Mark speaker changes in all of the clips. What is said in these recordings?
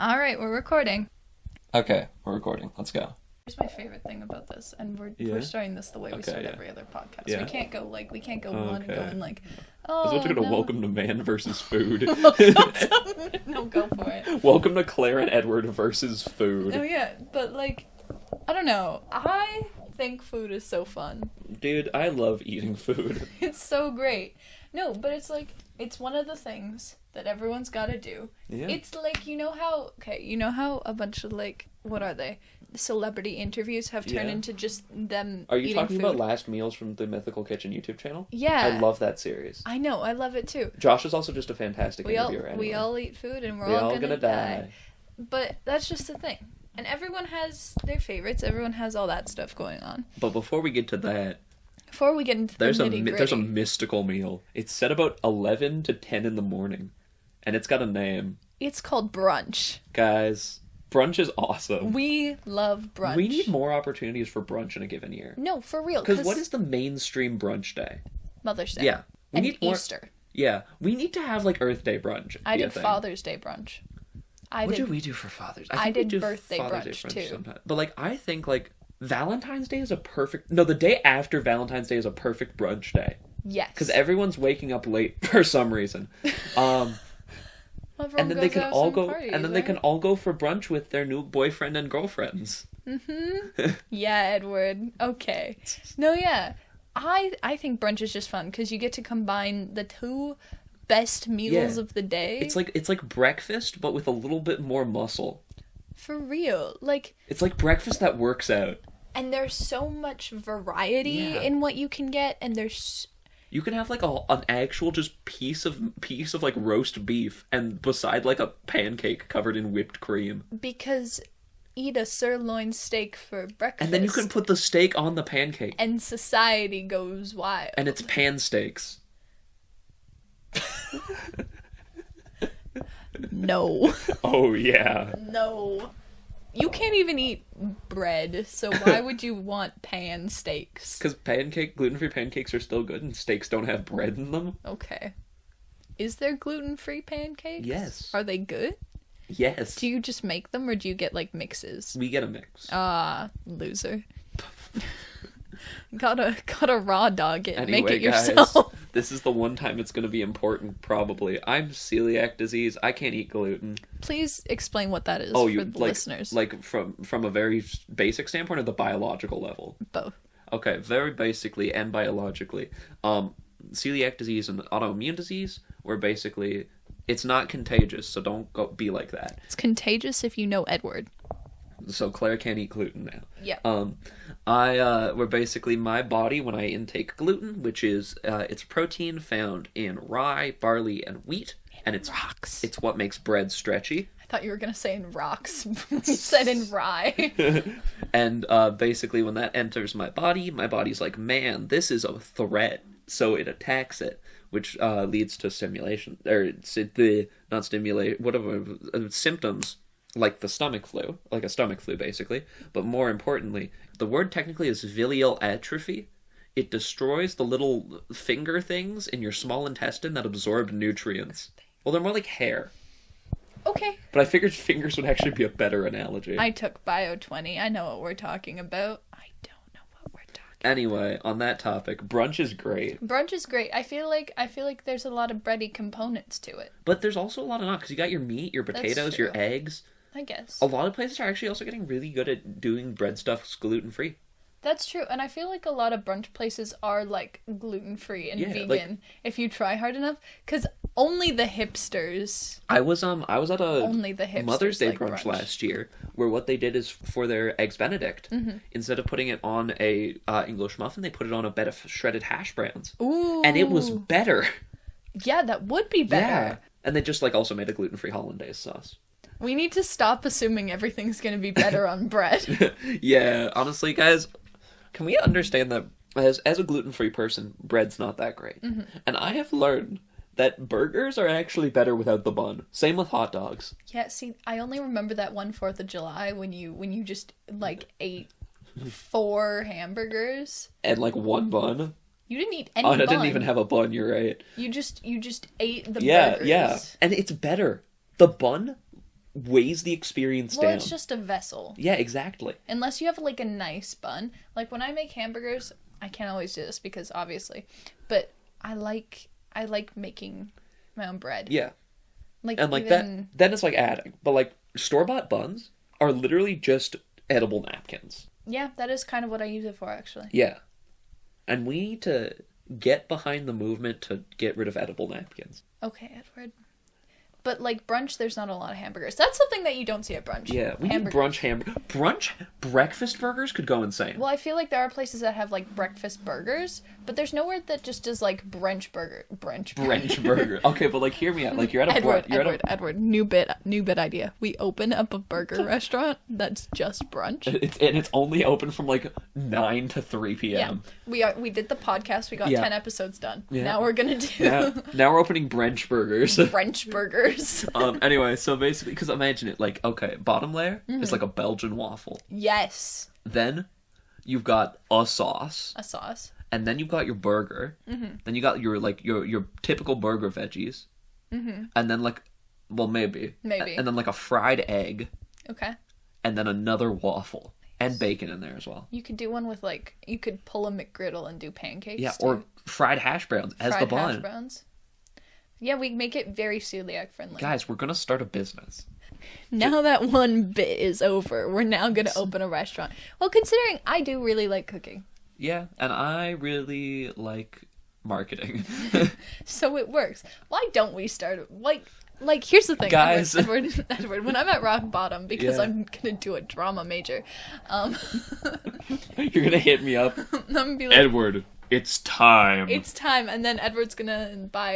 Speaker 1: All right, we're recording.
Speaker 2: Okay, we're recording. Let's go.
Speaker 1: Here's my favorite thing about this, and we're starting this the way we start every other podcast.
Speaker 2: Yeah.
Speaker 1: We can't go one and go in like,
Speaker 2: I was about to go to
Speaker 1: no.
Speaker 2: Welcome to Man versus Food.
Speaker 1: No, go for it.
Speaker 2: Welcome to Claire and Edward versus Food.
Speaker 1: Oh yeah, but like, I don't know. I think food is so fun.
Speaker 2: Dude, I love eating food.
Speaker 1: It's so great. No, but it's like, it's one of the things that everyone's got to do.
Speaker 2: Yeah.
Speaker 1: It's like, you know how a bunch of like, what are they? Celebrity interviews have turned into just them
Speaker 2: Are you
Speaker 1: eating
Speaker 2: talking
Speaker 1: food.
Speaker 2: about Last Meals from the Mythical Kitchen YouTube channel?
Speaker 1: Yeah.
Speaker 2: I love that series.
Speaker 1: I know, I love it too.
Speaker 2: Josh is also just a fantastic interviewer. Anyway.
Speaker 1: We all eat food and we're
Speaker 2: We
Speaker 1: all gonna die. But that's just the thing. And everyone has their favorites. Everyone has all that stuff going on.
Speaker 2: But before we get to that,
Speaker 1: before we get into the nitty-gritty,
Speaker 2: there's a mystical meal. It's set about 11 to 10 in the morning, and it's got a name.
Speaker 1: It's called brunch.
Speaker 2: Guys, brunch is awesome.
Speaker 1: We love brunch.
Speaker 2: We need more opportunities for brunch in a given year.
Speaker 1: No, for real.
Speaker 2: Because what is the mainstream brunch day?
Speaker 1: Mother's Day.
Speaker 2: Yeah.
Speaker 1: And Easter.
Speaker 2: Yeah. We need to have, like, Earth Day brunch.
Speaker 1: I did Father's Day brunch.
Speaker 2: What do we do for Father's Day?
Speaker 1: I did birthday brunch, too.
Speaker 2: Sometimes. But, like, I think, like, Valentine's Day is a perfect... No, the day after Valentine's Day is a perfect brunch day.
Speaker 1: Yes.
Speaker 2: Because everyone's waking up late for some reason. And then they can all go...
Speaker 1: Parties,
Speaker 2: and then they can all go for brunch with their new boyfriend and girlfriends.
Speaker 1: Mm-hmm. Yeah, Edward. Okay. No, yeah. I think brunch is just fun because you get to combine the two best meals of the day.
Speaker 2: It's like breakfast, but with a little bit more muscle.
Speaker 1: For real. Like,
Speaker 2: it's like breakfast that works out.
Speaker 1: And there's so much variety in what you can get, and there's...
Speaker 2: You can have like an actual just piece of like roast beef, and beside like a pancake covered in whipped cream.
Speaker 1: Because eat a sirloin steak for breakfast.
Speaker 2: And then you can put the steak on the pancake.
Speaker 1: And society goes wild.
Speaker 2: And it's pan steaks.
Speaker 1: No.
Speaker 2: Oh yeah.
Speaker 1: No. You can't even eat bread, so why would you want pan steaks?
Speaker 2: Because gluten-free pancakes are still good, and steaks don't have bread in them.
Speaker 1: Okay. Is there gluten-free pancakes?
Speaker 2: Yes.
Speaker 1: Are they good?
Speaker 2: Yes.
Speaker 1: Do you just make them, or do you get, like, mixes?
Speaker 2: We get a mix.
Speaker 1: Loser. Gotta raw dog it.
Speaker 2: Anyway,
Speaker 1: make it
Speaker 2: guys,
Speaker 1: yourself.
Speaker 2: This is the one time it's going to be important, probably. I'm celiac disease. I can't eat gluten.
Speaker 1: Please explain what that is for the listeners.
Speaker 2: Like from a very basic standpoint or the biological level?
Speaker 1: Both.
Speaker 2: Okay, very basically and biologically. Celiac disease and autoimmune disease, where basically it's not contagious, so don't be like that.
Speaker 1: It's contagious if you know Edward.
Speaker 2: So Claire can't eat gluten now.
Speaker 1: Yeah.
Speaker 2: Where basically my body, when I intake gluten, which is, it's protein found in rye, barley, and wheat. And it's
Speaker 1: rocks.
Speaker 2: It's what makes bread stretchy.
Speaker 1: I thought you were going to say in rocks. You said in rye.
Speaker 2: And basically when that enters my body's like, man, this is a threat. So it attacks it, which leads to stimulation. Or, not stimulate, whatever, symptoms. Like the stomach flu, like a stomach flu basically, but more importantly, the word technically is villal atrophy. It destroys the little finger things in your small intestine that absorb nutrients. Well, they're more like hair.
Speaker 1: Okay.
Speaker 2: But I figured fingers would actually be a better analogy.
Speaker 1: I took Bio 20. I know what we're talking about. I don't know what we're talking about.
Speaker 2: Anyway, on that topic, brunch is great.
Speaker 1: Brunch is great. I feel like there's a lot of bready components to it.
Speaker 2: But there's also a lot of not, because you got your meat, your potatoes, your eggs.
Speaker 1: I guess.
Speaker 2: A lot of places are actually also getting really good at doing bread stuff gluten-free.
Speaker 1: That's true, and I feel like a lot of brunch places are, like, gluten-free and vegan, if you try hard enough, because only the hipsters...
Speaker 2: I was at a Mother's Day
Speaker 1: like
Speaker 2: brunch last year, where what they did is, for their Eggs Benedict, instead of putting it on a English muffin, they put it on a bed of shredded hash browns.
Speaker 1: Ooh!
Speaker 2: And it was better!
Speaker 1: Yeah, that would be better!
Speaker 2: Yeah. And they just, like, also made a gluten-free hollandaise sauce.
Speaker 1: We need to stop assuming everything's gonna be better on bread.
Speaker 2: Yeah, honestly, guys, can we understand that as a gluten-free person, bread's not that great? Mm-hmm. And I have learned that burgers are actually better without the bun. Same with hot dogs.
Speaker 1: Yeah, see, I only remember that one 4th of July when you just, like, ate 4 hamburgers.
Speaker 2: And, like, 1 bun.
Speaker 1: You didn't eat any bun.
Speaker 2: I didn't even have a bun, you're right.
Speaker 1: You just ate the burgers.
Speaker 2: Yeah, and it's better. The bun weighs the experience
Speaker 1: Well,
Speaker 2: down.
Speaker 1: it's just a vessel.
Speaker 2: Yeah, exactly.
Speaker 1: Unless you have like a nice bun. Like when I make hamburgers, I can't always do this because obviously, but I like making my own bread.
Speaker 2: Yeah.
Speaker 1: Like
Speaker 2: And like
Speaker 1: even...
Speaker 2: that, then it's like adding. But like store-bought buns are literally just edible napkins.
Speaker 1: Yeah, that is kind of what I use it for, actually.
Speaker 2: Yeah. And we need to get behind the movement to get rid of edible napkins.
Speaker 1: Okay, Edward. But like brunch, there's not a lot of hamburgers. That's something that you don't see at brunch.
Speaker 2: Yeah, we need brunch breakfast burgers could go insane.
Speaker 1: Well, I feel like there are places that have like breakfast burgers, but there's nowhere that just does like brunch burger.
Speaker 2: Okay, but like hear me out. Like you're at a
Speaker 1: Edward. New bit idea. We open up a burger restaurant that's just brunch.
Speaker 2: It's only open from like 9 to 3 p.m.
Speaker 1: Yeah, we did the podcast. We got 10 episodes done.
Speaker 2: Yeah.
Speaker 1: Now we're gonna do
Speaker 2: now we're opening brunch burgers.
Speaker 1: French burgers.
Speaker 2: Anyway, so basically, because imagine it, like, okay, bottom layer is like a Belgian waffle.
Speaker 1: Yes.
Speaker 2: Then you've got a sauce. And then you've got your burger. Mm-hmm. Then you got your typical burger veggies. Mm-hmm. And then like, well, maybe. And then like a fried egg.
Speaker 1: Okay.
Speaker 2: And then another waffle. And bacon in there as well.
Speaker 1: You could do one with like, you could pull a McGriddle and do pancakes.
Speaker 2: Yeah, or fried hash browns as the bun.
Speaker 1: Hash browns. Yeah, we make it very celiac friendly.
Speaker 2: Guys, we're gonna start a business.
Speaker 1: Now that one bit is over, we're now gonna open a restaurant. Well, considering I do really like cooking.
Speaker 2: Yeah, and I really like marketing.
Speaker 1: So it works. Why don't we start like here's the thing,
Speaker 2: guys.
Speaker 1: Edward, when I'm at rock bottom because I'm gonna do a drama major,
Speaker 2: you're gonna hit me up.
Speaker 1: I'm gonna be like,
Speaker 2: Edward, it's time.
Speaker 1: It's time, and then Edward's gonna buy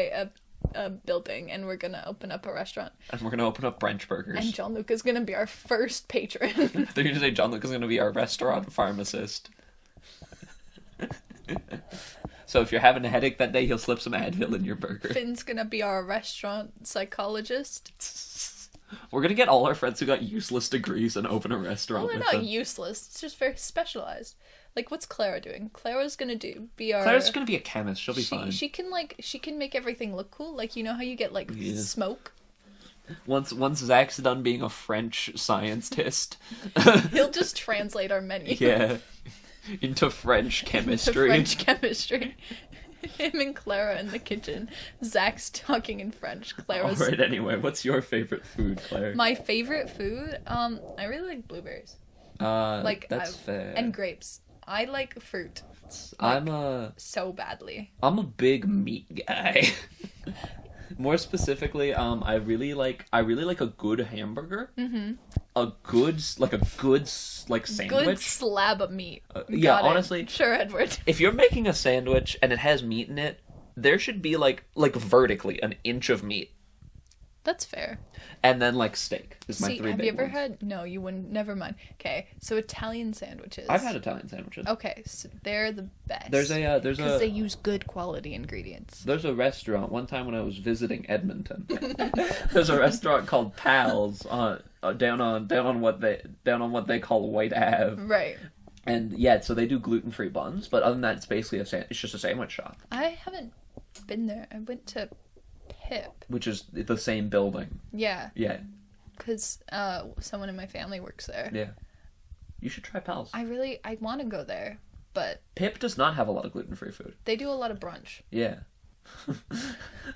Speaker 1: a building, and we're gonna open up a restaurant.
Speaker 2: And we're gonna open up brunch burgers.
Speaker 1: And John Luke is gonna be our first patron.
Speaker 2: They're gonna say John Luke is gonna be our restaurant pharmacist. So if you're having a headache that day, he'll slip some Advil in your burger.
Speaker 1: Finn's gonna be our restaurant psychologist.
Speaker 2: We're gonna get all our friends who got useless degrees and open a restaurant.
Speaker 1: Well, they're not useless. It's just very specialized. Like, what's Clara doing? Clara's gonna be our...
Speaker 2: Clara's gonna be a chemist. She'll be fine.
Speaker 1: She can make everything look cool. Like, you know how you get, like, smoke?
Speaker 2: Once Zach's done being a French scientist...
Speaker 1: He'll just translate our menu.
Speaker 2: Yeah. Into French chemistry.
Speaker 1: Him and Clara in the kitchen. Zach's talking in French. Clara's...
Speaker 2: Alright, anyway, what's your favorite food, Claire?
Speaker 1: My favorite food? I really like blueberries.
Speaker 2: That's fair.
Speaker 1: And grapes. I like fruit. So badly.
Speaker 2: I'm a big meat guy. More specifically, I really like a good hamburger. Mm-hmm. A good sandwich.
Speaker 1: Good slab of meat.
Speaker 2: Honestly.
Speaker 1: Sure, Edward.
Speaker 2: If you're making a sandwich and it has meat in it, there should be like vertically an inch of meat.
Speaker 1: That's fair.
Speaker 2: And then like steak is my 3 big ones.
Speaker 1: Have you ever had... No, you wouldn't. Never mind. Okay, so Italian sandwiches.
Speaker 2: I've had Italian sandwiches.
Speaker 1: Okay, so they're the best.
Speaker 2: Because
Speaker 1: they use good quality ingredients.
Speaker 2: There's a restaurant one time when I was visiting Edmonton. There's a restaurant called Pal's down on what they call White Ave.
Speaker 1: Right.
Speaker 2: And yeah, so they do gluten-free buns, but other than that, it's basically it's just a sandwich shop.
Speaker 1: I haven't been there. I went to Pip,
Speaker 2: which is the same building.
Speaker 1: Yeah.
Speaker 2: Yeah.
Speaker 1: Because someone in my family works there.
Speaker 2: Yeah. You should try Pal's.
Speaker 1: I want to go there, but
Speaker 2: Pip does not have a lot of gluten-free food.
Speaker 1: They do a lot of brunch.
Speaker 2: Yeah.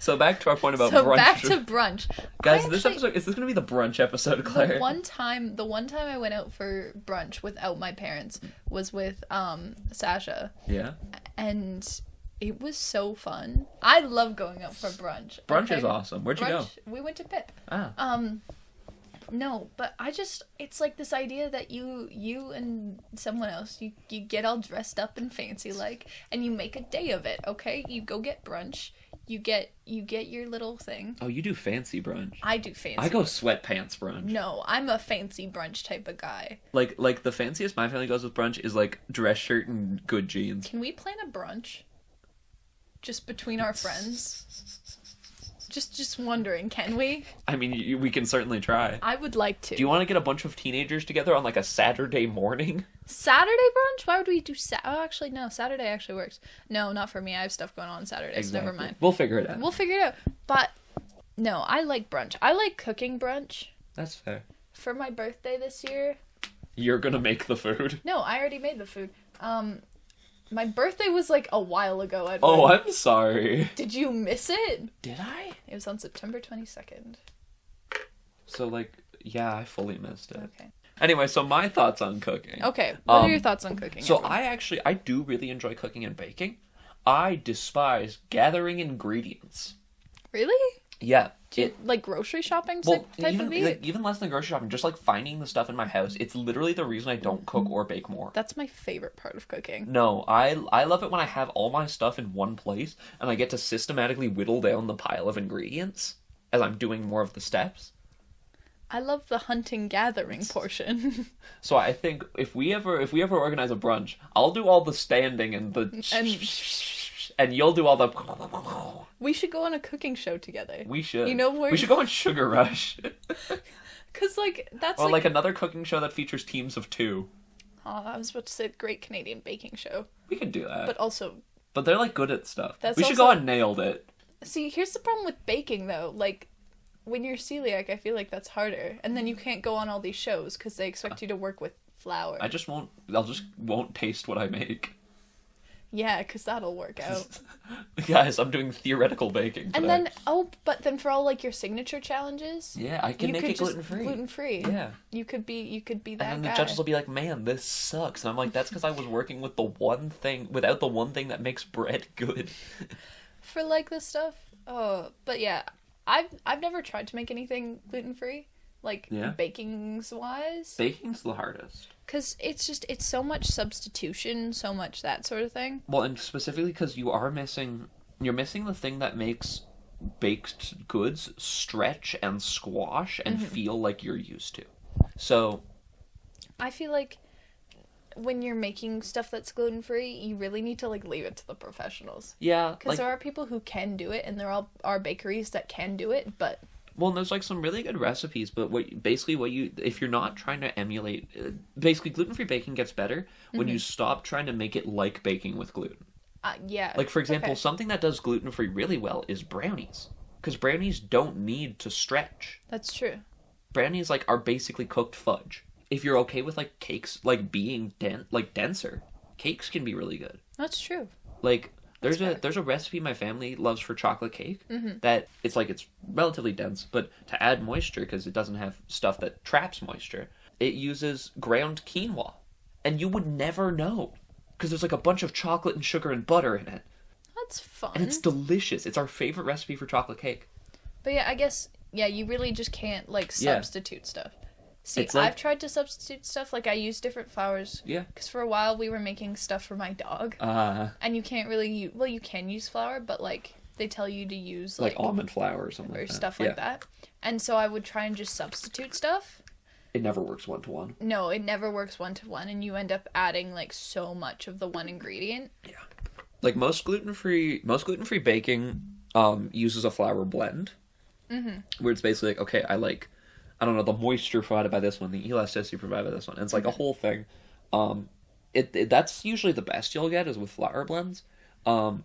Speaker 2: So back to our point about brunch.
Speaker 1: Back to brunch.
Speaker 2: Guys, this episode is this going to be the brunch episode, Claire?
Speaker 1: The one time I went out for brunch without my parents was with Sasha.
Speaker 2: Yeah.
Speaker 1: And it was so fun. I love going out for brunch.
Speaker 2: Brunch is awesome. Where'd you go?
Speaker 1: We went to Pip.
Speaker 2: Ah.
Speaker 1: No, but it's like this idea that you and someone else, you get all dressed up and fancy like, and you make a day of it, okay? You go get brunch, you get your little thing.
Speaker 2: Oh, you do fancy brunch.
Speaker 1: I do fancy.
Speaker 2: I go sweatpants brunch.
Speaker 1: No, I'm a fancy brunch type of guy.
Speaker 2: Like the fanciest my family goes with brunch is like dress shirt and good jeans.
Speaker 1: Can we plan a brunch? Just between our friends? Just wondering, can we?
Speaker 2: I mean, we can certainly try.
Speaker 1: I would like to.
Speaker 2: Do you want to get a bunch of teenagers together on like a Saturday morning?
Speaker 1: Saturday brunch? Why would we do actually, no. Saturday actually works. No, not for me. I have stuff going on Saturdays. Exactly. Never mind.
Speaker 2: We'll figure it out.
Speaker 1: But, no, I like brunch. I like cooking brunch.
Speaker 2: That's fair.
Speaker 1: For my birthday this year...
Speaker 2: You're gonna make the food?
Speaker 1: No, I already made the food. My birthday was like a while ago, Edward.
Speaker 2: Oh, I'm sorry.
Speaker 1: Did you miss it?
Speaker 2: Did I?
Speaker 1: It was on September 22nd.
Speaker 2: So, like, yeah, I fully missed it.
Speaker 1: Okay.
Speaker 2: Anyway, so my thoughts on cooking.
Speaker 1: Okay, what are your thoughts on cooking?
Speaker 2: So
Speaker 1: Edward?
Speaker 2: I do really enjoy cooking and baking. I despise gathering ingredients.
Speaker 1: Really?
Speaker 2: Yeah.
Speaker 1: Like grocery shopping
Speaker 2: Well,
Speaker 1: type of eat?
Speaker 2: even less than grocery shopping, just like finding the stuff in my house. It's literally the reason I don't cook or bake more.
Speaker 1: That's my favorite part of cooking.
Speaker 2: No, I love it when I have all my stuff in one place and I get to systematically whittle down the pile of ingredients as I'm doing more of the steps.
Speaker 1: I love the hunting gathering portion.
Speaker 2: So I think if we ever organize a brunch, I'll do all the standing and and you'll do all the.
Speaker 1: We should go on a cooking show together.
Speaker 2: We should.
Speaker 1: You know where
Speaker 2: we should go on Sugar Rush.
Speaker 1: Cause like that's
Speaker 2: or like another cooking show that features teams of 2.
Speaker 1: Oh, I was about to say the Great Canadian Baking Show.
Speaker 2: We could do that.
Speaker 1: But
Speaker 2: they're like good at stuff.
Speaker 1: We
Speaker 2: should go on Nailed It.
Speaker 1: See, here's the problem with baking though. Like when you're celiac, I feel like that's harder, and then you can't go on all these shows because they expect you to work with flour.
Speaker 2: I'll just won't taste what I make.
Speaker 1: Yeah, because that'll work out.
Speaker 2: Guys, I'm doing theoretical baking today.
Speaker 1: And then, but then for all like your signature challenges,
Speaker 2: yeah, I can make it gluten-free.
Speaker 1: Gluten-free.
Speaker 2: Yeah.
Speaker 1: You could be that guy.
Speaker 2: And then the judges will be like, "Man, this sucks." And I'm like, "That's because I was working with without the one thing that makes bread good."
Speaker 1: For like this stuff, but yeah, I've never tried to make anything gluten-free, like baking's wise.
Speaker 2: Baking's the hardest.
Speaker 1: Because it's so much substitution, so much that sort of thing.
Speaker 2: Well, and specifically because you're missing the thing that makes baked goods stretch and squash and feel like you're used to. So
Speaker 1: I feel like when you're making stuff that's gluten-free, you really need to like leave it to the professionals.
Speaker 2: Yeah.
Speaker 1: Because there are people who can do it, and there are bakeries that can do it, but...
Speaker 2: Well, and there's like some really good recipes, but if you're not trying to emulate, basically gluten-free baking gets better when you stop trying to make it like baking with gluten.
Speaker 1: Yeah.
Speaker 2: Like, for example, something that does gluten-free really well is brownies. Because brownies don't need to stretch.
Speaker 1: That's true.
Speaker 2: Brownies, like, are basically cooked fudge. If you're okay with, like, cakes, like, being denser, cakes can be really good.
Speaker 1: That's true.
Speaker 2: Like... There's a recipe my family loves for chocolate cake that it's relatively dense, but to add moisture, because it doesn't have stuff that traps moisture, it uses ground quinoa. And you would never know, because there's like a bunch of chocolate and sugar and butter in it.
Speaker 1: That's fun.
Speaker 2: And it's delicious. It's our favorite recipe for chocolate cake.
Speaker 1: But yeah, I guess, you really just can't like substitute stuff. See, I've tried to substitute stuff. Like, I use different flours.
Speaker 2: Yeah.
Speaker 1: Because for a while, we were making stuff for my dog. And you can't really... Well, you can use flour, but, like, they tell you to use,
Speaker 2: like almond flour or something like that.
Speaker 1: Or stuff like that. And so I would try and just substitute stuff.
Speaker 2: It never works 1-to-1.
Speaker 1: No, it never works 1-to-1, and you end up adding, like, so much of the one ingredient.
Speaker 2: Yeah. Like, most gluten-free baking uses a flour blend. Where it's basically like, okay, I don't know, the moisture provided by this one, the elasticity provided by this one. And it's like a whole thing. That's usually the best you'll get is with flour blends. But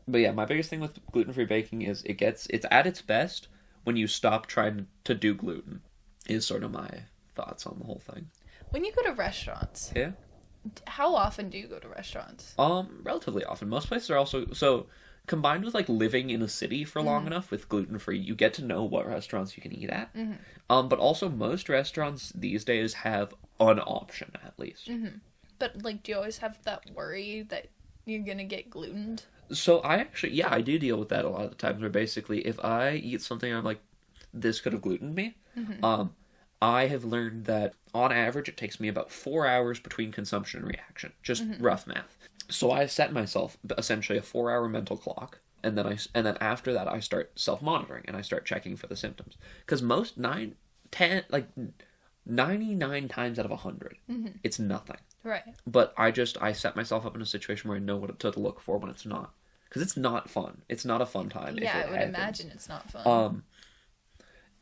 Speaker 2: yeah, my biggest thing with gluten-free baking is it's at its best when you stop trying to do gluten, is sort of my thoughts on the whole thing.
Speaker 1: When you go to restaurants, how often do you go to restaurants?
Speaker 2: Relatively often. Most places are also... So, combined with, like, living in a city for long enough with gluten-free, you get to know what restaurants you can eat at. But also, most restaurants these days have an option, at least.
Speaker 1: But, like, do you always have that worry that you're gonna get glutened?
Speaker 2: So, I do deal with that a lot of the times, where basically, if I eat something I'm like, this could have glutened me, I have learned that, on average, it takes me about 4 hours between consumption and reaction. Just rough math. So I set myself essentially a 4-hour mental clock, and then after that I start self-monitoring and I start checking for the symptoms. Because 99 times out of 100, it's nothing.
Speaker 1: Right.
Speaker 2: But I set myself up in a situation where I know what to look for when it's not. Because it's not fun. It's not a fun time.
Speaker 1: Yeah, I would imagine it's not fun.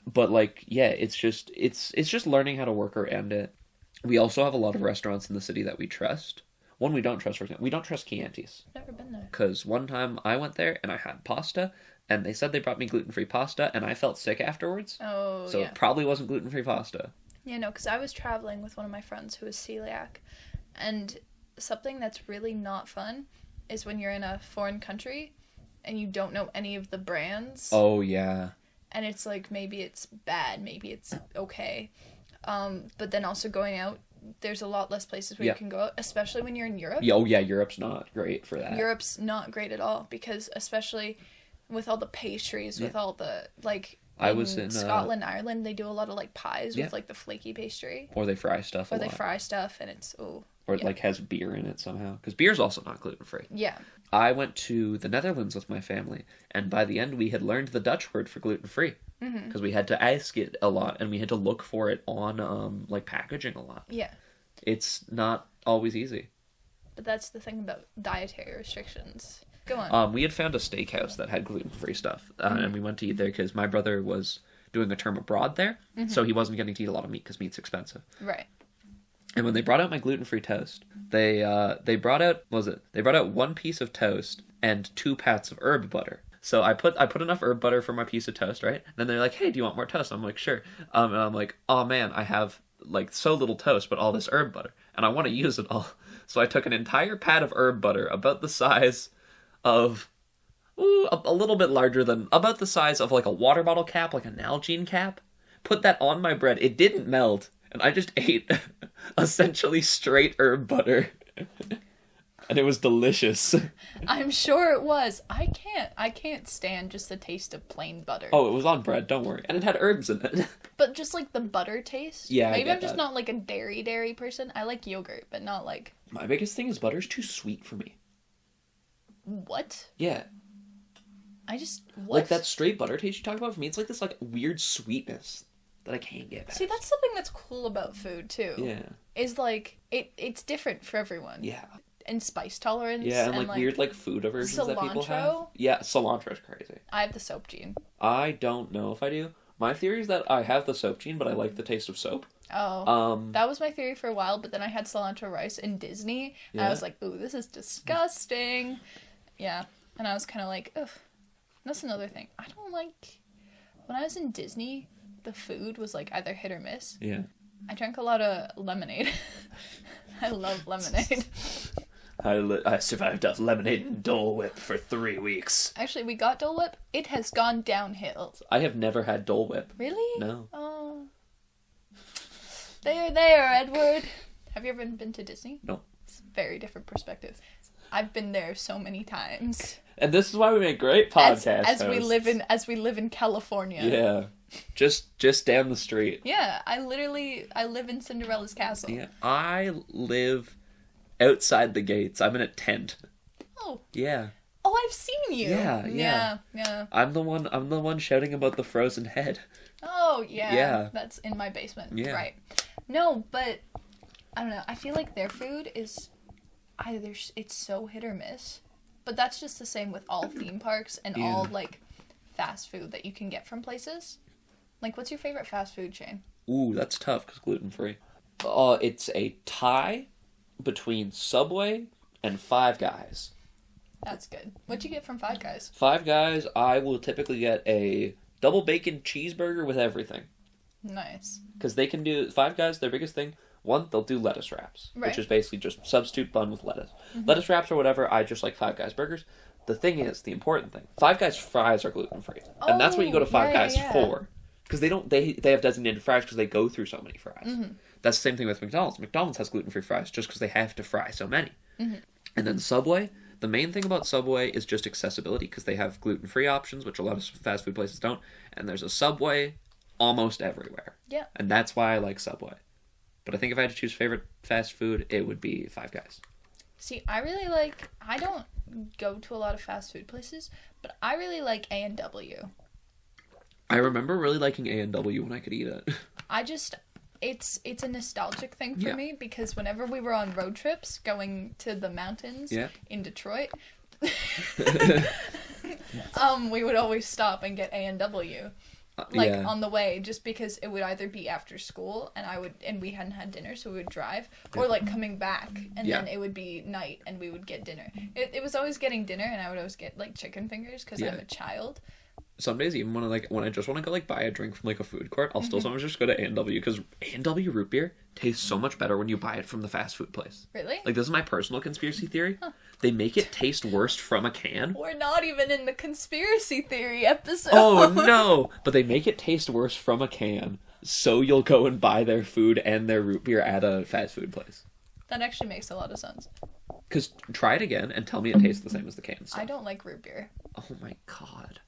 Speaker 2: But like, yeah, it's just learning how to work around it. We also have a lot of restaurants in the city that we trust. One we don't trust, for example, we don't trust Chianti's.
Speaker 1: Never been there.
Speaker 2: Because one time I went there and I had pasta, and they said they brought me gluten-free pasta, and I felt sick afterwards.
Speaker 1: Oh,
Speaker 2: So it probably wasn't gluten-free pasta.
Speaker 1: Yeah, no, because I was traveling with one of my friends who is celiac, and something that's really not fun is when you're in a foreign country and you don't know any of the brands.
Speaker 2: Oh, yeah.
Speaker 1: And it's like, maybe it's bad, maybe it's okay. But then also going out, there's a lot less places where you can go out, especially when you're in Europe.
Speaker 2: Oh, yeah, Europe's not great for that.
Speaker 1: Europe's not great at all, because especially with all the pastries, with all the, like,
Speaker 2: I was in
Speaker 1: Scotland, Ireland, they do a lot of, like, pies with, like, the flaky pastry.
Speaker 2: Or they fry stuff a lot.
Speaker 1: Or they fry stuff, and it's, Or
Speaker 2: it, like, has beer in it somehow. Because beer's also not gluten-free.
Speaker 1: Yeah.
Speaker 2: I went to the Netherlands with my family, and by the end we had learned the Dutch word for gluten-free. Because we had to ask it a lot, and we had to look for it on, like, packaging a lot.
Speaker 1: Yeah.
Speaker 2: It's not always easy.
Speaker 1: But that's the thing about dietary restrictions. Go on.
Speaker 2: We had found a steakhouse that had gluten-free stuff, and we went to eat there because my brother was doing a term abroad there, so he wasn't getting to eat a lot of meat because meat's expensive.
Speaker 1: Right.
Speaker 2: And when they brought out my gluten-free toast, they brought out one piece of toast and 2 pats of herb butter. So I put enough herb butter for my piece of toast, right? And then they're like, "Hey, do you want more toast?" I'm like, "Sure." And I'm like, "Oh man, I have like so little toast, but all this herb butter, and I want to use it all." So I took an entire pat of herb butter, about the size of, a little bit larger than, about the size of like a water bottle cap, like a Nalgene cap. Put that on my bread. It didn't melt, and I just ate essentially straight herb butter. And it was delicious.
Speaker 1: I'm sure it was. I can't stand just the taste of plain butter.
Speaker 2: Oh, it was on bread, don't worry. And it had herbs in it.
Speaker 1: But just like the butter taste?
Speaker 2: Yeah,
Speaker 1: Maybe
Speaker 2: I
Speaker 1: I'm just
Speaker 2: that.
Speaker 1: not like a dairy person. I like yogurt, but not like...
Speaker 2: My biggest thing is butter's too sweet for me.
Speaker 1: What?
Speaker 2: Yeah.
Speaker 1: What?
Speaker 2: Like that straight butter taste you talk about, for me, it's like this like weird sweetness that I can't get back.
Speaker 1: See, that's something that's cool about food, too.
Speaker 2: Yeah.
Speaker 1: Is like, it's different for everyone.
Speaker 2: Yeah.
Speaker 1: And spice tolerance.
Speaker 2: Yeah, and like weird like food aversions that people have. Yeah, cilantro's crazy.
Speaker 1: I have the soap gene.
Speaker 2: I don't know if I do. My theory is that I have the soap gene, but I like the taste of soap.
Speaker 1: Oh. That was my theory for a while, but then I had cilantro rice in Disney, and I was like, ooh, this is disgusting. Yeah. And I was kind of like, ugh. That's another thing. I don't like... When I was in Disney, the food was like either hit or miss.
Speaker 2: Yeah.
Speaker 1: I drank a lot of lemonade. I love lemonade.
Speaker 2: I survived off lemonade and Dole Whip for 3 weeks.
Speaker 1: Actually, we got Dole Whip. It has gone downhill.
Speaker 2: I have never had Dole Whip.
Speaker 1: Really?
Speaker 2: No.
Speaker 1: Oh. There, Edward. Have you ever been to Disney?
Speaker 2: No.
Speaker 1: It's a very different perspective. I've been there so many times.
Speaker 2: And this is why we make great podcasts.
Speaker 1: As we live in California.
Speaker 2: Yeah. Just down the street.
Speaker 1: Yeah, I live in Cinderella's castle.
Speaker 2: Yeah. I live outside the gates. I'm in a tent.
Speaker 1: Oh.
Speaker 2: Yeah.
Speaker 1: Oh, I've seen you.
Speaker 2: Yeah. I'm the one shouting about the frozen head.
Speaker 1: Oh, yeah.
Speaker 2: Yeah.
Speaker 1: That's in my basement.
Speaker 2: Yeah.
Speaker 1: Right. No, but I don't know. I feel like their food is it's so hit or miss. But that's just the same with all theme parks and all like fast food that you can get from places. Like, what's your favorite fast food chain?
Speaker 2: Ooh, that's tough because gluten-free. It's a tie between Subway and Five Guys.
Speaker 1: That's good. What'd you get from Five Guys?
Speaker 2: Five Guys, I will typically get a double bacon cheeseburger with everything.
Speaker 1: Nice.
Speaker 2: Because they can do... Five Guys, their biggest thing, one, they'll do lettuce wraps.
Speaker 1: Right.
Speaker 2: Which is basically just substitute bun with lettuce. Mm-hmm. Lettuce wraps or whatever, I just like Five Guys burgers. The thing is, the important thing, Five Guys fries are gluten-free. And that's what you go to Five Guys for. Because they have designated fries because they go through so many fries. Mm-hmm. That's the same thing with McDonald's. McDonald's has gluten-free fries just because they have to fry so many. Mm-hmm. And then Subway, the main thing about Subway is just accessibility because they have gluten-free options, which a lot of fast food places don't. And there's a Subway almost everywhere.
Speaker 1: Yeah.
Speaker 2: And that's why I like Subway. But I think if I had to choose favorite fast food, it would be Five Guys.
Speaker 1: See, I don't go to a lot of fast food places, but I really like A&W.
Speaker 2: I remember really liking A&W when I could eat it.
Speaker 1: It's a nostalgic thing for me because whenever we were on road trips going to the mountains in Detroit, we would always stop and get A&W. On the way, just because it would either be after school and we hadn't had dinner, so we would drive, or like coming back and then it would be night and we would get dinner. It was always getting dinner, and I would always get like chicken fingers because I'm a child.
Speaker 2: some days, even when I just want to go like buy a drink from like a food court, I'll still sometimes just go to A&W, because A&W root beer tastes so much better when you buy it from the fast food place.
Speaker 1: Really?
Speaker 2: Like, this is my personal conspiracy theory. They make it taste worse from a can.
Speaker 1: We're not even in the conspiracy theory episode.
Speaker 2: Oh no! But they make it taste worse from a can, so you'll go and buy their food and their root beer at a fast food place.
Speaker 1: That actually makes a lot of sense.
Speaker 2: Because try it again and tell me it tastes the same as the can stuff.
Speaker 1: I don't like root beer.
Speaker 2: Oh my god.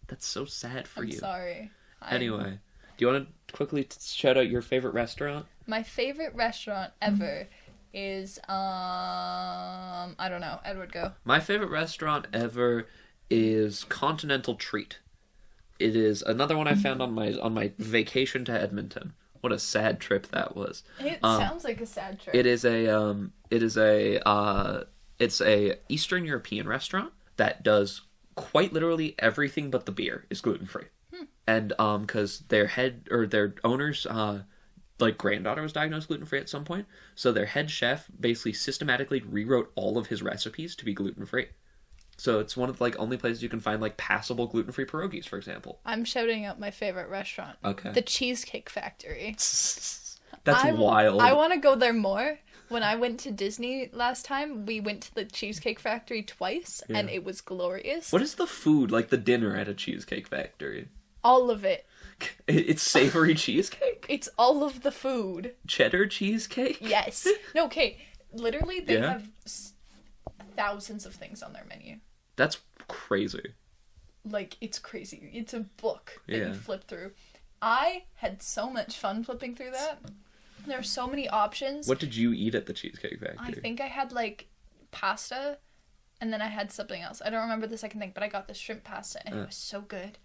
Speaker 2: That's so sad for
Speaker 1: I'm
Speaker 2: you.
Speaker 1: sorry.
Speaker 2: Anyway, do you want to quickly shout out your favorite restaurant?
Speaker 1: My favorite restaurant ever is, I don't know. Edward, go.
Speaker 2: My favorite restaurant ever is Continental Treat. It is another one I found on my vacation to Edmonton. What a sad trip that was.
Speaker 1: It sounds like a sad trip.
Speaker 2: It's a Eastern European restaurant that does quite literally everything but the beer is gluten-free. And because their owner's like granddaughter was diagnosed gluten-free at some point, so their head chef basically systematically rewrote all of his recipes to be gluten-free. So it's one of the like only places you can find like passable gluten-free pierogies, for example.
Speaker 1: I'm shouting out my favorite restaurant.
Speaker 2: Okay.
Speaker 1: The Cheesecake Factory.
Speaker 2: That's wild.
Speaker 1: I want to go there more. When I went to Disney last time, we went to the Cheesecake Factory twice, and it was glorious.
Speaker 2: What is the food, like the dinner at a Cheesecake Factory?
Speaker 1: All of it.
Speaker 2: It's savory cheesecake?
Speaker 1: It's all of the food.
Speaker 2: Cheddar cheesecake?
Speaker 1: Yes. No, okay. Literally, they have thousands of things on their menu.
Speaker 2: That's crazy.
Speaker 1: Like, it's crazy. It's a book that you flip through. I had so much fun flipping through that. There are so many options.
Speaker 2: What did you eat at the Cheesecake Factory?
Speaker 1: I think I had, like, pasta, and then I had something else. I don't remember the second thing, but I got the shrimp pasta, and it was so good.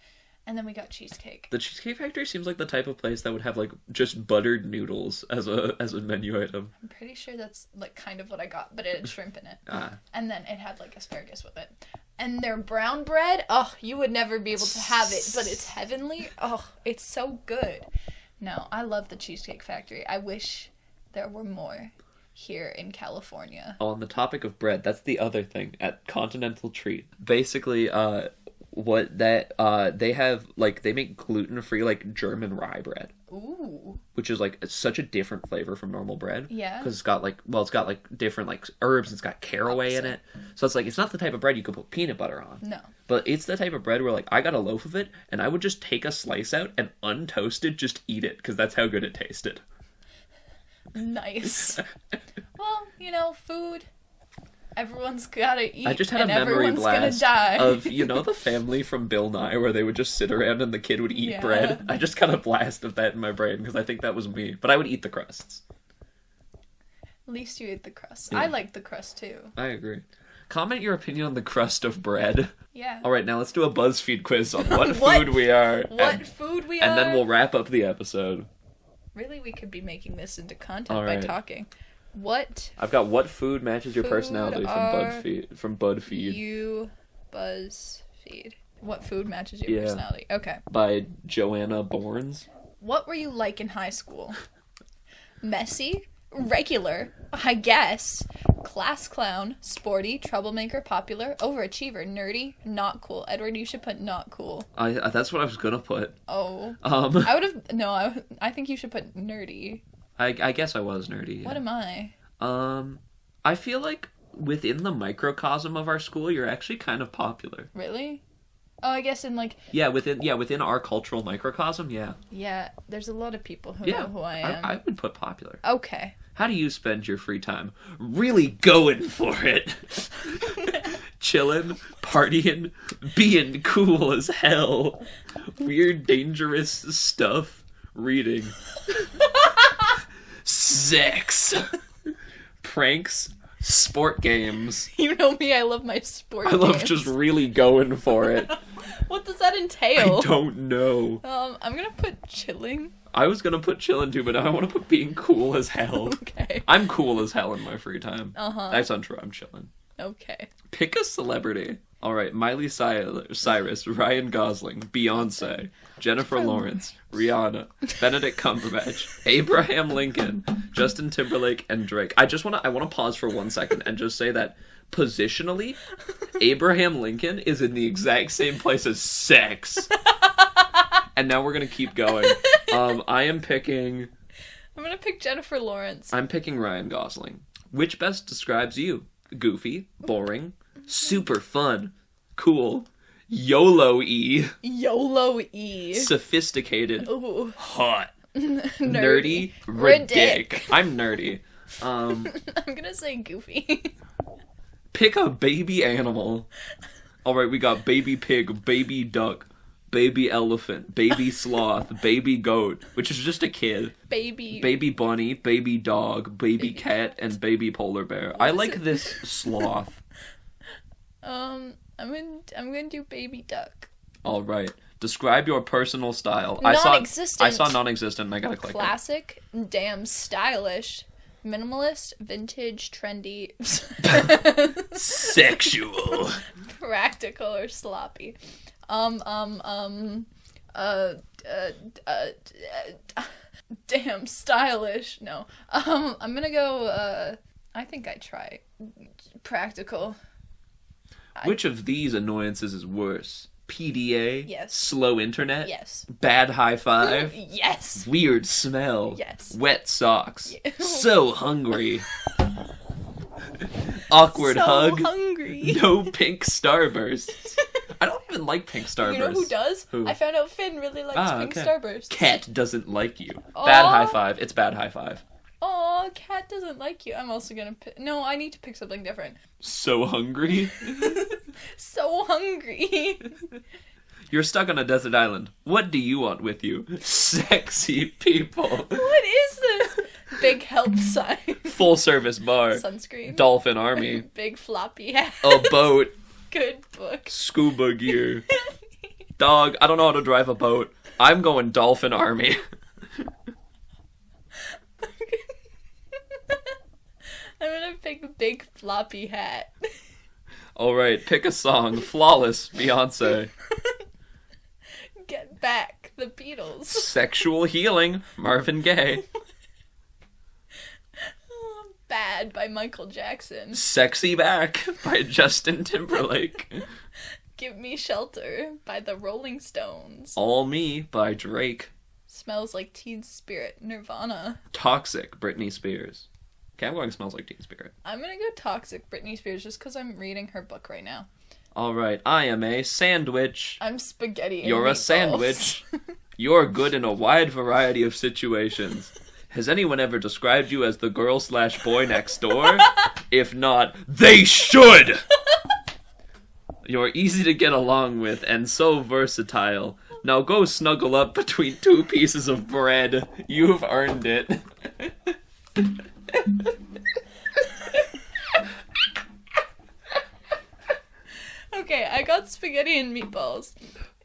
Speaker 1: And then we got cheesecake. The
Speaker 2: Cheesecake Factory seems like the type of place that would have, like, just buttered noodles as a menu item.
Speaker 1: I'm pretty sure that's, like, kind of what I got, but it had shrimp in it. And then it had, like, asparagus with it. And their brown bread, oh, you would never be able to have it, but it's heavenly. Oh, it's so good. No, I love the Cheesecake Factory. I wish there were more here in California.
Speaker 2: On the topic of bread, that's the other thing at Continental Treat. Basically, they have, like, they make gluten-free, like, German rye bread.
Speaker 1: Ooh.
Speaker 2: Which is, like, it's such a different flavor from normal bread.
Speaker 1: Yeah.
Speaker 2: Because it's got, like, different, like, herbs. It's got caraway in it. So it's, like, it's not the type of bread you could put peanut butter on.
Speaker 1: No.
Speaker 2: But it's the type of bread where, like, I got a loaf of it, and I would just take a slice out and untoasted just eat it, because that's how good it tasted.
Speaker 1: Nice. Well, you know, food... Everyone's gotta eat.
Speaker 2: I just had a memory blast of, you know, the family from Bill Nye where they would just sit around and the kid would eat bread. I just got a blast of that in my brain because I think that was me. But I would eat the crusts.
Speaker 1: At least you ate the crust. Yeah. I like the crust too.
Speaker 2: I agree. Comment your opinion on the crust of bread.
Speaker 1: Yeah.
Speaker 2: All right, now let's do a BuzzFeed quiz on what food we are.
Speaker 1: Food we are.
Speaker 2: And then we'll wrap up the episode.
Speaker 1: Really, we could be making this into content by talking.
Speaker 2: I've got what food matches your personality from BuzzFeed.
Speaker 1: You BuzzFeed. What food matches your personality? Okay.
Speaker 2: By Joanna Bournes.
Speaker 1: What were you like in high school? Messy, regular, I guess, class clown, sporty, troublemaker, popular, overachiever, nerdy, not cool. Edward, you should put not cool.
Speaker 2: That's what I was gonna put.
Speaker 1: Oh. I think you should put nerdy.
Speaker 2: I guess I was nerdy. Yeah.
Speaker 1: What am I?
Speaker 2: I feel like within the microcosm of our school, you're actually kind of popular.
Speaker 1: Really? Oh, I guess in like...
Speaker 2: within our cultural microcosm, yeah.
Speaker 1: Yeah, there's a lot of people who know who I am.
Speaker 2: I would put popular.
Speaker 1: Okay.
Speaker 2: How do you spend your free time? Really going for it. Chilling, partying, being cool as hell. Weird, dangerous stuff. Reading. Sex, pranks, sport games.
Speaker 1: You know me, I love my sport games.
Speaker 2: I love just really going for it.
Speaker 1: What does that entail?
Speaker 2: I don't know.
Speaker 1: I'm gonna put chilling.
Speaker 2: I was gonna put chilling too, but I want to put being cool as hell.
Speaker 1: Okay.
Speaker 2: I'm cool as hell in my free time.
Speaker 1: That's
Speaker 2: untrue, I'm chilling.
Speaker 1: Okay.
Speaker 2: Pick a celebrity. Alright, Miley Cyrus, Ryan Gosling, Beyonce, Jennifer Lawrence, Rihanna, Benedict Cumberbatch, Abraham Lincoln, Justin Timberlake, and Drake. I want to pause for 1 second and just say that positionally, Abraham Lincoln is in the exact same place as sex. And now we're gonna keep going. I'm gonna
Speaker 1: pick Jennifer Lawrence.
Speaker 2: I'm picking Ryan Gosling. Which best describes you? Goofy, boring, super fun, cool, YOLO-y, sophisticated,
Speaker 1: ooh,
Speaker 2: hot, nerdy, ridic. I'm nerdy.
Speaker 1: I'm gonna say goofy.
Speaker 2: Pick a baby animal. Alright, we got baby pig, baby duck, baby elephant, baby sloth, baby goat, which is just a kid. Baby bunny, baby dog, baby cat, and baby polar bear. I like this sloth.
Speaker 1: I'm gonna do baby duck.
Speaker 2: All right. Describe your personal style.
Speaker 1: Non-existent.
Speaker 2: I saw non-existent and I gotta click
Speaker 1: Classic, damn stylish, minimalist, vintage, trendy,
Speaker 2: sexual,
Speaker 1: practical, or sloppy. Damn stylish. No. I'm gonna go, I think I try practical.
Speaker 2: Which of these annoyances is worse? PDA?
Speaker 1: Yes.
Speaker 2: Slow internet?
Speaker 1: Yes.
Speaker 2: Bad high five?
Speaker 1: Yes.
Speaker 2: Weird smell?
Speaker 1: Yes.
Speaker 2: Wet socks? So hungry? Awkward hug?
Speaker 1: Hungry.
Speaker 2: No pink starbursts? I don't even like pink starbursts.
Speaker 1: You know who does?
Speaker 2: Who?
Speaker 1: I found out Finn really likes pink starbursts.
Speaker 2: Cat doesn't like you.
Speaker 1: Aww.
Speaker 2: Bad high five. It's bad high five.
Speaker 1: Aw, Cat doesn't like you. I'm also gonna pick... No, I need to pick something different.
Speaker 2: So hungry?
Speaker 1: So hungry.
Speaker 2: You're stuck on a desert island. What do you want with you? Sexy people.
Speaker 1: What is this? Big help sign.
Speaker 2: Full service bar.
Speaker 1: Sunscreen.
Speaker 2: Dolphin army.
Speaker 1: Big floppy hat.
Speaker 2: A boat.
Speaker 1: Good book.
Speaker 2: Scuba gear. Dog, I don't know how to drive a boat. I'm going dolphin army.
Speaker 1: I'm gonna pick a big floppy hat.
Speaker 2: Alright, pick a song. Flawless, Beyonce.
Speaker 1: Get Back, the Beatles.
Speaker 2: Sexual Healing, Marvin Gaye.
Speaker 1: Bad by Michael Jackson.
Speaker 2: Sexy Back by Justin Timberlake.
Speaker 1: Give Me Shelter by the Rolling Stones.
Speaker 2: All Me by Drake.
Speaker 1: Smells Like Teen Spirit, Nirvana.
Speaker 2: Toxic, Britney Spears. Okay, I'm going Smells Like Teen Spirit.
Speaker 1: I'm gonna go Toxic, Britney Spears, just because I'm reading her book right now.
Speaker 2: Alright, I am a sandwich.
Speaker 1: I'm spaghetti and
Speaker 2: You're
Speaker 1: meatballs.
Speaker 2: a sandwich. You're good in a wide variety of situations. Has anyone ever described you as the girl/boy next door? If not, they should! You're easy to get along with and so versatile. Now go snuggle up between two pieces of bread. You've earned it.
Speaker 1: Okay, I got spaghetti and meatballs.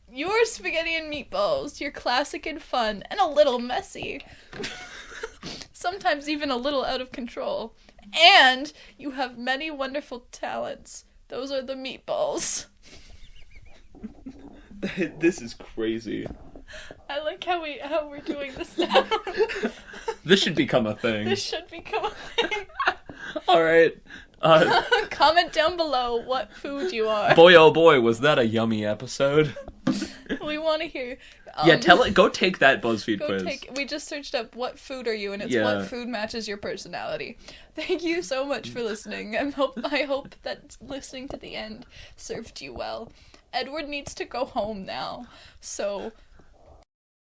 Speaker 1: Your spaghetti and meatballs. You're classic and fun and a little messy. Sometimes even a little out of control. And you have many wonderful talents. Those are the meatballs.
Speaker 2: This is crazy.
Speaker 1: I like how we're doing this now.
Speaker 2: This should become a thing.
Speaker 1: This should become a thing.
Speaker 2: Alright.
Speaker 1: Comment down below what food you are.
Speaker 2: Boy, oh boy, was that a yummy episode.
Speaker 1: We want to hear.
Speaker 2: Yeah, go take that BuzzFeed quiz.
Speaker 1: We just searched up what food are you, and it's
Speaker 2: Yeah.
Speaker 1: what food matches your personality. Thank you so much for listening. I hope that listening to the end served you well. Edward needs to go home now, so